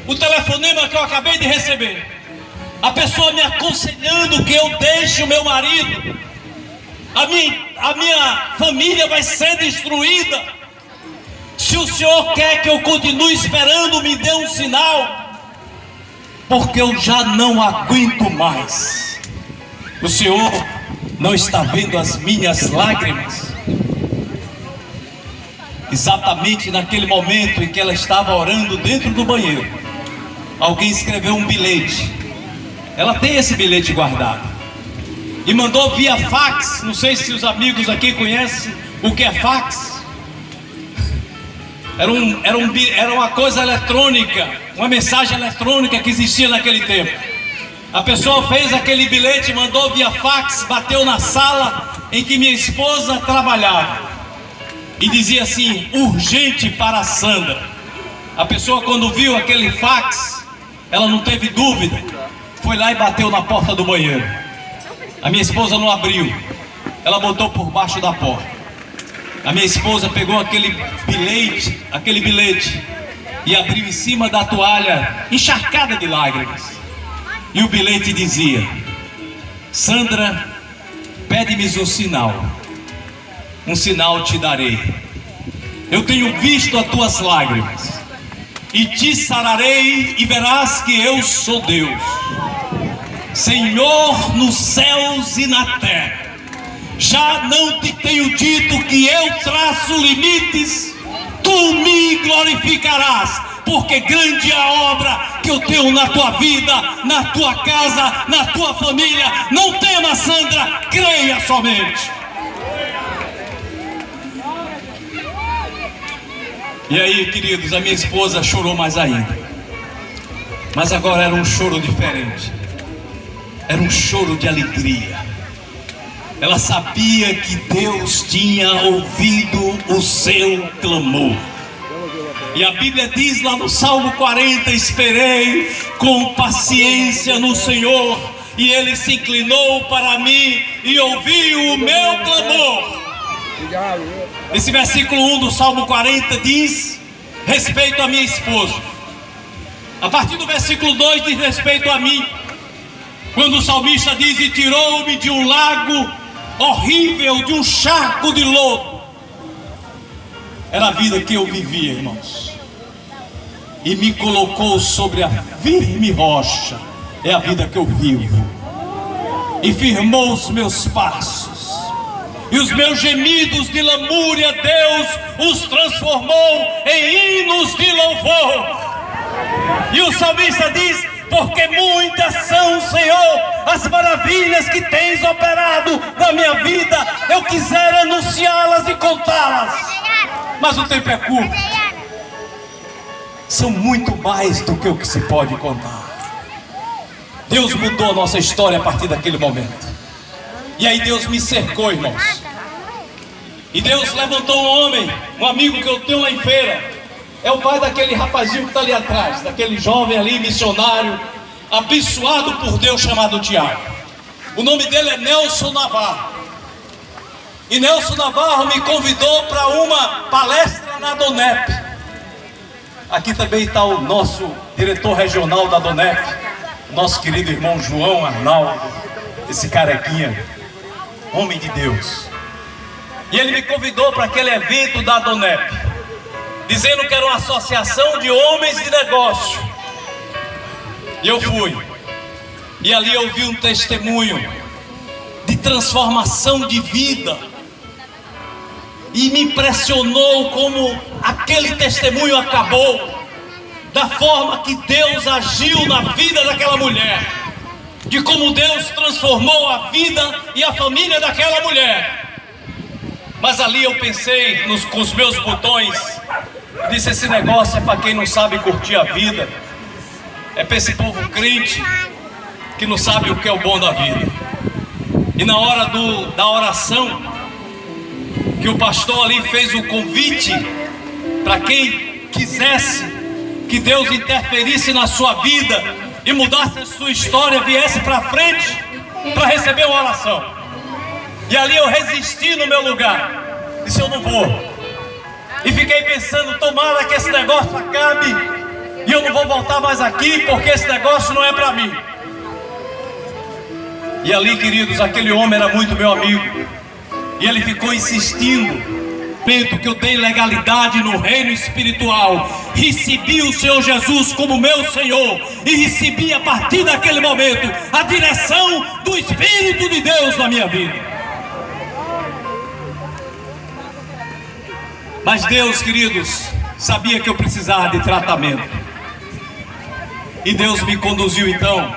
o telefonema que eu acabei de receber. A pessoa me aconselhando que eu deixe o meu marido. A minha família vai ser destruída. Se o Senhor quer que eu continue esperando, me dê um sinal, porque eu já não aguento mais. O Senhor não está vendo as minhas lágrimas? Exatamente naquele momento em que ela estava orando dentro do banheiro, alguém escreveu um bilhete. Ela tem esse bilhete guardado e mandou via fax. Não sei se os amigos aqui conhecem o que é fax. Era uma coisa eletrônica, uma mensagem eletrônica que existia naquele tempo. A pessoa fez aquele bilhete, mandou via fax, bateu na sala em que minha esposa trabalhava e dizia assim: urgente para a Sandra. A pessoa, quando viu aquele fax, ela não teve dúvida, foi lá e bateu na porta do banheiro. A minha esposa não abriu, ela botou por baixo da porta. A minha esposa pegou aquele bilhete e abriu em cima da toalha, encharcada de lágrimas. E o bilhete dizia: Sandra, pede-me um sinal te darei. Eu tenho visto as tuas lágrimas e te sararei, e verás que eu sou Deus, Senhor nos céus e na terra. Já não te tenho dito que eu traço limites? Tu me glorificarás, porque grande é a obra que eu tenho na tua vida, na tua casa, na tua família. Não temas, Sandra, creia somente. E aí, queridos, a minha esposa chorou mais ainda. Mas agora era um choro diferente. Era um choro de alegria. Ela sabia que Deus tinha ouvido o seu clamor. E a Bíblia diz lá no Salmo 40: esperei com paciência no Senhor, e Ele se inclinou para mim e ouviu o meu clamor. Esse versículo 1 do Salmo 40 diz respeito à minha esposa. A partir do versículo 2 diz respeito a mim. Quando o salmista diz: e tirou-me de um lago horrível, de um charco de lodo. Era a vida que eu vivia, irmãos, e me colocou sobre a firme rocha. É a vida que eu vivo. E firmou os meus passos, e os meus gemidos de lamúria Deus os transformou em hinos de louvor. E o salmista diz: porque muitas são, Senhor, as maravilhas que tens operado na minha vida. Eu quisera anunciá-las e contá-las, mas o tempo é curto. São muito mais do que o que se pode contar. Deus mudou a nossa história a partir daquele momento. E aí Deus me cercou, irmãos. E Deus levantou um homem, um amigo que eu tenho lá em Feira. É o pai daquele rapazinho que está ali atrás, daquele jovem ali, missionário, abençoado por Deus, chamado Tiago. O nome dele é Nelson Navarro. E Nelson Navarro me convidou para uma palestra na Donep. Aqui também está o nosso diretor regional da Donep, nosso querido irmão João Arnaldo, esse carequinha, homem de Deus. E ele me convidou para aquele evento da Donep, dizendo que era uma associação de homens de negócio. E eu fui. E ali eu vi um testemunho de transformação de vida. E me impressionou como aquele testemunho acabou, da forma que Deus agiu na vida daquela mulher, de como Deus transformou a vida e a família daquela mulher. Mas ali eu pensei com os meus botões, disse: esse negócio é para quem não sabe curtir a vida, é para esse povo crente que não sabe o que é o bom da vida. E na hora da oração, que o pastor ali fez o convite para quem quisesse que Deus interferisse na sua vida e mudasse a sua história, viesse para frente para receber uma oração. E ali eu resisti no meu lugar, disse: eu não vou. E fiquei pensando: tomara que esse negócio acabe e dia eu não vou voltar mais aqui, porque esse negócio não é para mim. E ali, queridos, aquele homem era muito meu amigo, e ele ficou insistindo. Que eu dei legalidade no reino espiritual, recebi o Senhor Jesus como meu Senhor, e recebi a partir daquele momento a direção do Espírito de Deus na minha vida. Mas Deus, queridos, sabia que eu precisava de tratamento, e Deus me conduziu então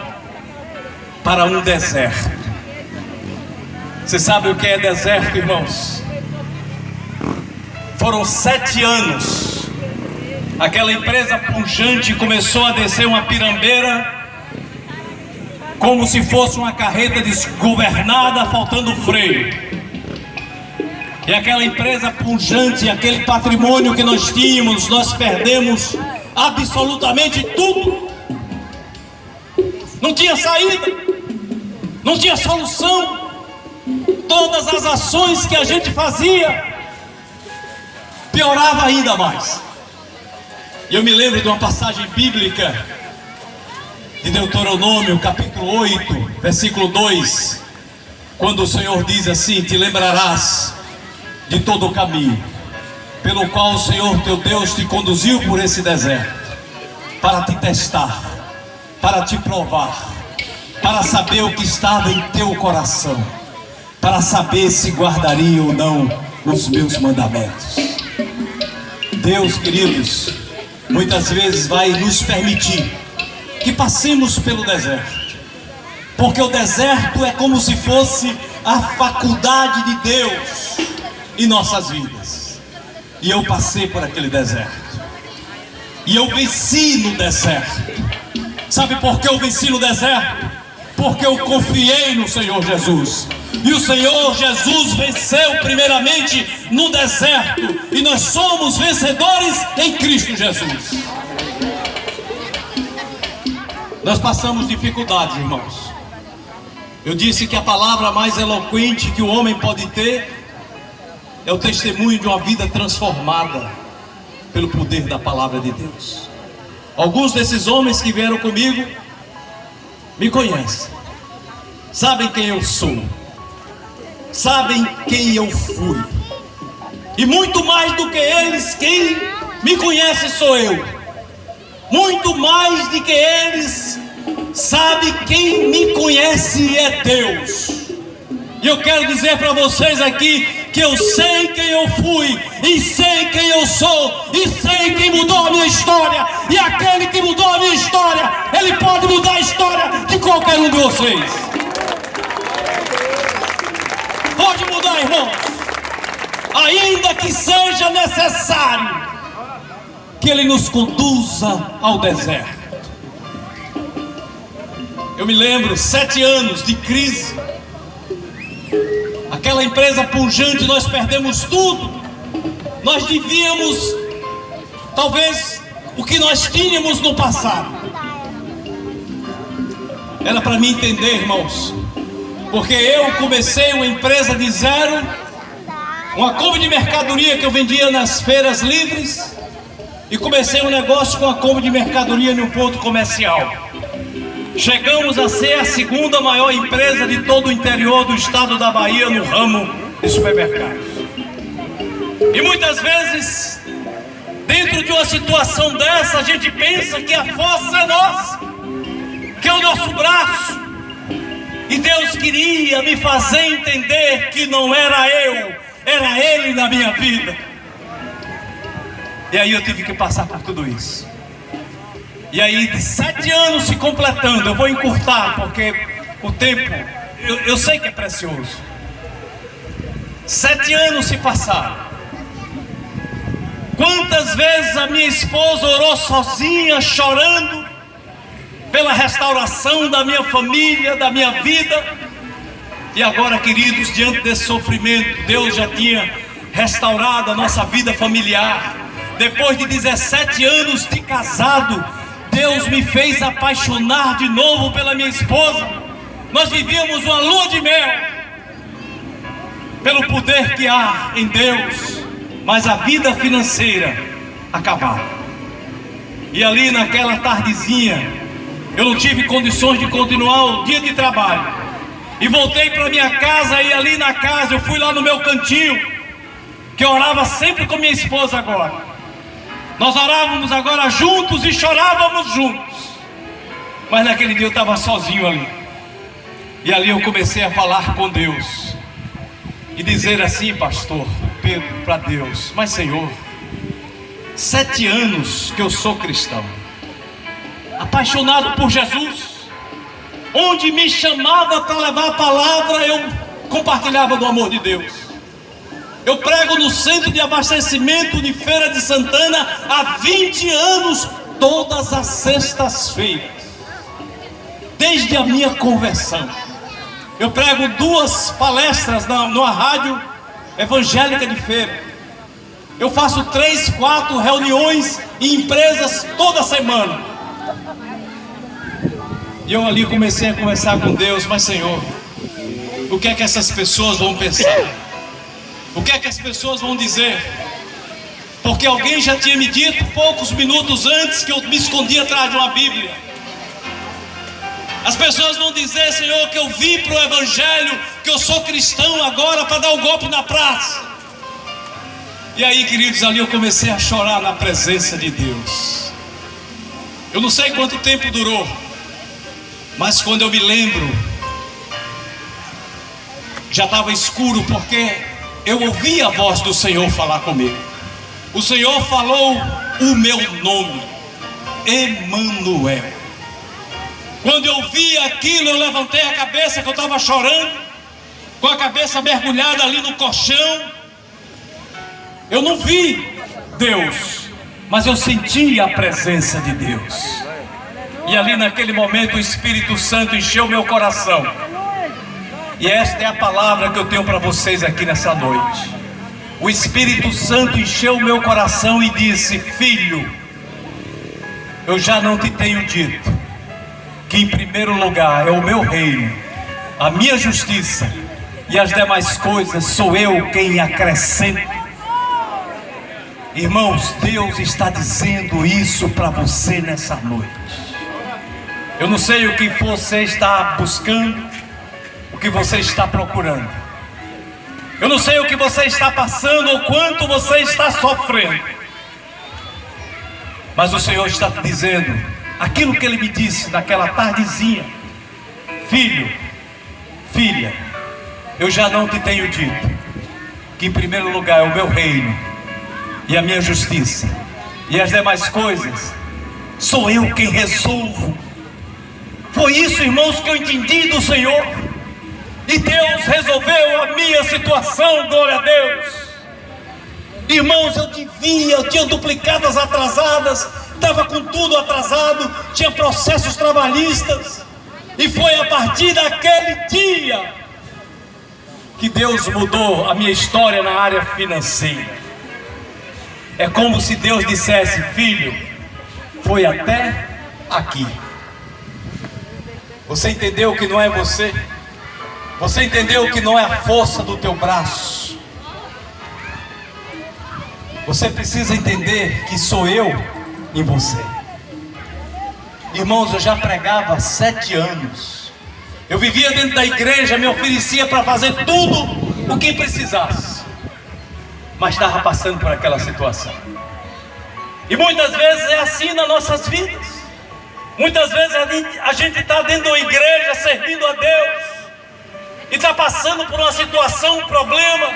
para um deserto. Você sabe o que é deserto, irmãos? Foram 7 anos. Aquela empresa pujante começou a descer uma pirambeira como se fosse uma carreta desgovernada, faltando freio. E aquela empresa pujante, aquele patrimônio que nós tínhamos, nós perdemos absolutamente tudo. Não tinha saída, não tinha solução. Todas as ações que a gente fazia piorava ainda mais. E eu me lembro de uma passagem bíblica de Deuteronômio, capítulo 8, versículo 2, quando o Senhor diz assim: te lembrarás de todo o caminho pelo qual o Senhor teu Deus te conduziu por esse deserto, para te testar, para te provar, para saber o que estava em teu coração, para saber se guardaria ou não os meus mandamentos. Deus, queridos, muitas vezes vai nos permitir que passemos pelo deserto, porque o deserto é como se fosse a faculdade de Deus em nossas vidas. E eu passei por aquele deserto, e eu venci no deserto. Sabe por que eu venci no deserto? Porque eu confiei no Senhor Jesus. E o Senhor Jesus venceu primeiramente no deserto, e nós somos vencedores em Cristo Jesus. Nós passamos dificuldades, irmãos. Eu disse que a palavra mais eloquente que o homem pode ter é o testemunho de uma vida transformada pelo poder da palavra de Deus. Alguns desses homens que vieram comigo me conhecem, sabem quem eu sou, sabem quem eu fui, e muito mais do que eles, quem me conhece sou eu. Muito mais do que eles, sabe quem me conhece é Deus. E eu quero dizer para vocês aqui que eu sei quem eu fui, e sei quem eu sou, e sei quem mudou a minha história. E aquele que mudou a minha história, ele pode mudar a história de qualquer um de vocês. Pode mudar, irmãos, ainda que seja necessário que ele nos conduza ao deserto. Eu me lembro, 7 anos de crise. Aquela empresa pujante, nós perdemos tudo. Nós devíamos, talvez, o que nós tínhamos no passado. Era para mim entender, irmãos, porque eu comecei uma empresa de zero, uma compra de mercadoria que eu vendia nas feiras livres, e comecei um negócio com a compra de mercadoria em um ponto comercial. Chegamos a ser a 2ª maior empresa de todo o interior do estado da Bahia no ramo de supermercados. E muitas vezes, dentro de uma situação dessa, a gente pensa que a força é nossa, que é o nosso braço. E Deus queria me fazer entender que não era eu, era Ele na minha vida. E aí eu tive que passar por tudo isso. E aí, de 7 anos se completando, eu vou encurtar, porque o tempo, eu sei que é precioso. 7 anos se passaram. Quantas vezes a minha esposa orou sozinha, chorando, pela restauração da minha família, da minha vida. E agora, queridos, diante desse sofrimento, Deus já tinha restaurado a nossa vida familiar. Depois de 17 anos de casado, Deus me fez apaixonar de novo pela minha esposa. Nós vivíamos uma lua de mel, pelo poder que há em Deus, mas a vida financeira acabava. E ali naquela tardezinha, eu não tive condições de continuar o dia de trabalho. E voltei para minha casa, e ali na casa eu fui lá no meu cantinho, que eu orava sempre com minha esposa agora. Nós orávamos agora juntos e chorávamos juntos. Mas naquele dia eu estava sozinho ali. E ali eu comecei a falar com Deus. E dizer assim, pastor Pedro, para Deus: mas Senhor, 7 anos que eu sou cristão, apaixonado por Jesus, onde me chamava para levar a palavra, eu compartilhava do amor de Deus. Eu prego no centro de abastecimento de Feira de Santana há 20 anos, todas as sextas-feiras, desde a minha conversão. Eu prego 2 palestras numa rádio evangélica de Feira. Eu faço 3, 4 reuniões em empresas toda semana. E eu ali comecei a conversar com Deus: mas Senhor, o que é que essas pessoas vão pensar? O que é que as pessoas vão dizer? Porque alguém já tinha me dito poucos minutos antes que eu me escondia atrás de uma Bíblia. As pessoas vão dizer, Senhor, que eu vim para o Evangelho, que eu sou cristão agora para dar um golpe na praça. E aí, queridos, ali eu comecei a chorar na presença de Deus. Eu não sei quanto tempo durou, mas quando eu me lembro, já estava escuro, porque eu ouvi a voz do Senhor falar comigo. O Senhor falou o meu nome, Emanuel. Quando eu vi aquilo, eu levantei a cabeça, que eu estava chorando, com a cabeça mergulhada ali no colchão. Eu não vi Deus, mas eu senti a presença de Deus. E ali naquele momento o Espírito Santo encheu meu coração. E esta é a palavra que eu tenho para vocês aqui nessa noite. O Espírito Santo encheu meu coração e disse: filho, eu já não te tenho dito que em primeiro lugar é o meu reino, a minha justiça, e as demais coisas sou eu quem acrescento. Irmãos, Deus está dizendo isso para você nessa noite. Eu não sei o que você está buscando, o que você está procurando. Eu não sei o que você está passando ou quanto você está sofrendo. Mas o Senhor está te dizendo aquilo que Ele me disse naquela tardezinha: filho, filha, eu já não te tenho dito que em primeiro lugar é o meu reino e a minha justiça, e as demais coisas sou eu quem resolvo. Foi isso, irmãos, que eu entendi do Senhor. E Deus resolveu a minha situação, glória a Deus. Irmãos, eu tinha duplicadas atrasadas, estava com tudo atrasado, tinha processos trabalhistas. E foi a partir daquele dia que Deus mudou a minha história na área financeira. É como se Deus dissesse: filho, foi até aqui. Você entendeu que não é você? Você entendeu que não é a força do teu braço? Você precisa entender que sou eu em você. Irmãos, eu já pregava há 7 anos. Eu vivia dentro da igreja, me oferecia para fazer tudo o que precisasse, mas estava passando por aquela situação. E muitas vezes é assim nas nossas vidas. Muitas vezes a gente está dentro da igreja servindo a Deus e está passando por uma situação, um problema,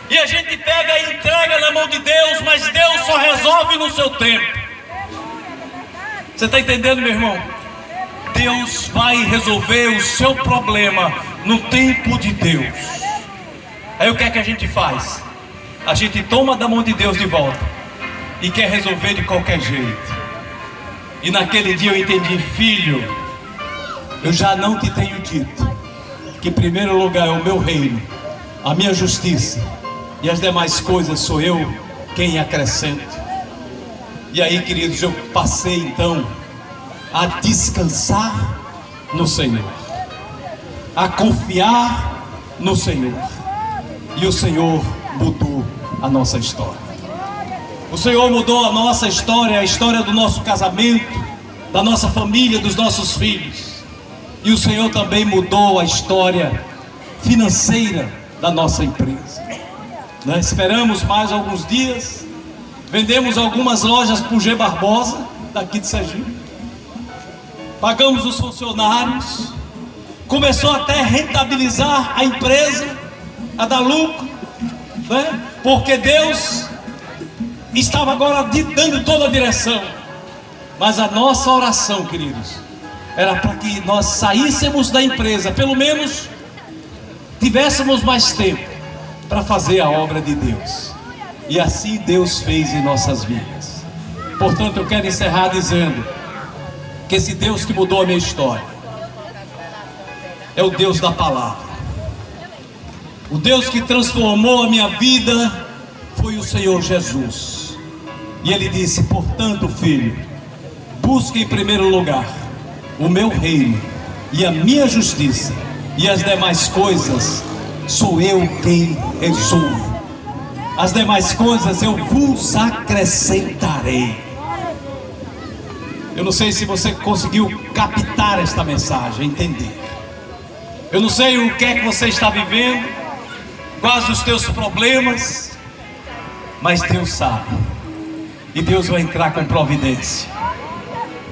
e a gente pega e entrega na mão de Deus, mas Deus só resolve no seu tempo. Você está entendendo, meu irmão? Deus vai resolver o seu problema no tempo de Deus. Aí o que é que a gente faz? A gente toma da mão de Deus de volta e quer resolver de qualquer jeito. E naquele dia eu entendi: filho, eu já não te tenho dito que em primeiro lugar é o meu reino, a minha justiça, e as demais coisas sou eu quem acrescento. E aí, queridos, eu passei então a descansar no Senhor, a confiar no Senhor. E o Senhor mudou a nossa história. O Senhor mudou a nossa história, a história do nosso casamento, da nossa família, dos nossos filhos. E o Senhor também mudou a história financeira da nossa empresa. Nós esperamos mais alguns dias, vendemos algumas lojas para o G Barbosa, daqui de Sergipe, pagamos os funcionários, começou até a rentabilizar a empresa, a dar lucro, né? Porque Deus estava agora dando toda a direção. Mas a nossa oração, queridos, era para que nós saíssemos da empresa, pelo menos tivéssemos mais tempo para fazer a obra de Deus. E assim Deus fez em nossas vidas. Portanto, eu quero encerrar dizendo que esse Deus que mudou a minha história é o Deus da palavra. O Deus que transformou a minha vida foi o Senhor Jesus. E Ele disse: portanto, filho, busque em primeiro lugar o meu reino e a minha justiça, e as demais coisas sou eu quem resolvo. As demais coisas eu vos acrescentarei. Eu não sei se você conseguiu captar esta mensagem, entender. Eu não sei o que é que você está vivendo, quais os teus problemas, mas Deus sabe. E Deus vai entrar com providência.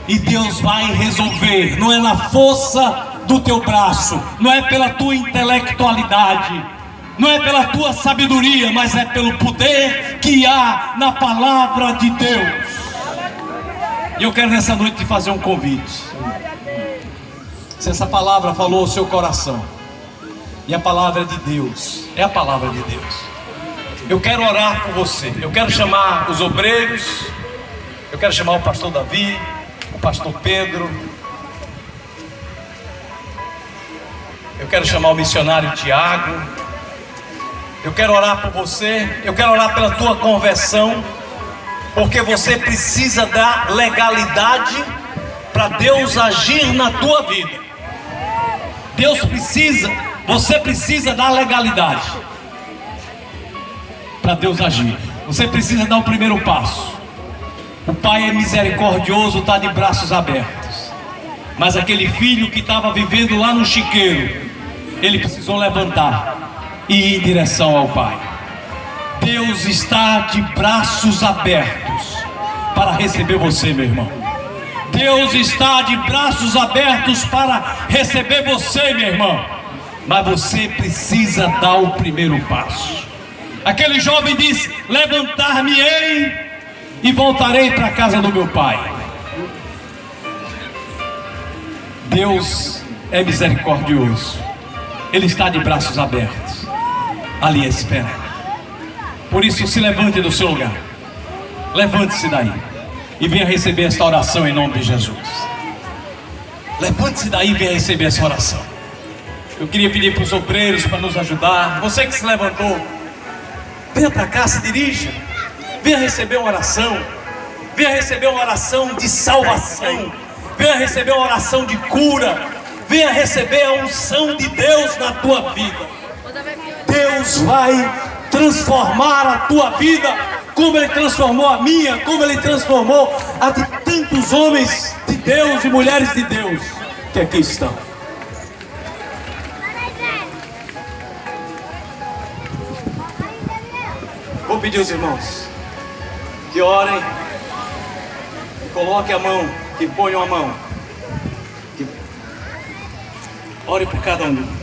E Deus vai resolver. Não é na força do teu braço, não é pela tua intelectualidade, não é pela tua sabedoria, mas é pelo poder que há na palavra de Deus. E eu quero nessa noite te fazer um convite. Se essa palavra falou ao seu coração, e a palavra é de Deus, é a palavra de Deus, eu quero orar por você. Eu quero chamar os obreiros, eu quero chamar o pastor Davi, o pastor Pedro, eu quero chamar o missionário Tiago. Eu quero orar por você, eu quero orar pela tua conversão, porque você precisa da legalidade para Deus agir na tua vida. Você precisa da legalidade para Deus agir. Você precisa dar o primeiro passo. O Pai é misericordioso, está de braços abertos. Mas aquele filho que estava vivendo lá no chiqueiro, ele precisou levantar e ir em direção ao Pai. Deus está de braços abertos para receber você, meu irmão. Deus está de braços abertos para receber você, meu irmão. Mas você precisa dar o primeiro passo. Aquele jovem disse: levantar-me-ei e voltarei para a casa do meu pai. Deus é misericordioso. Ele está de braços abertos, ali espera. Por isso, se levante do seu lugar. Levante-se daí e venha receber esta oração em nome de Jesus. Levante-se daí e venha receber essa oração. Eu queria pedir para os obreiros para nos ajudar. Você que se levantou, venha para cá, se dirija. Venha receber uma oração. Venha receber uma oração de salvação. Venha receber uma oração de cura. Venha receber a unção de Deus na tua vida. Deus vai transformar a tua vida, como Ele transformou a minha, como Ele transformou a de tantos homens de Deus e mulheres de Deus que aqui estão. Vou pedir aos irmãos que orem, que coloquem a mão, que ponham a mão, que ore por cada um.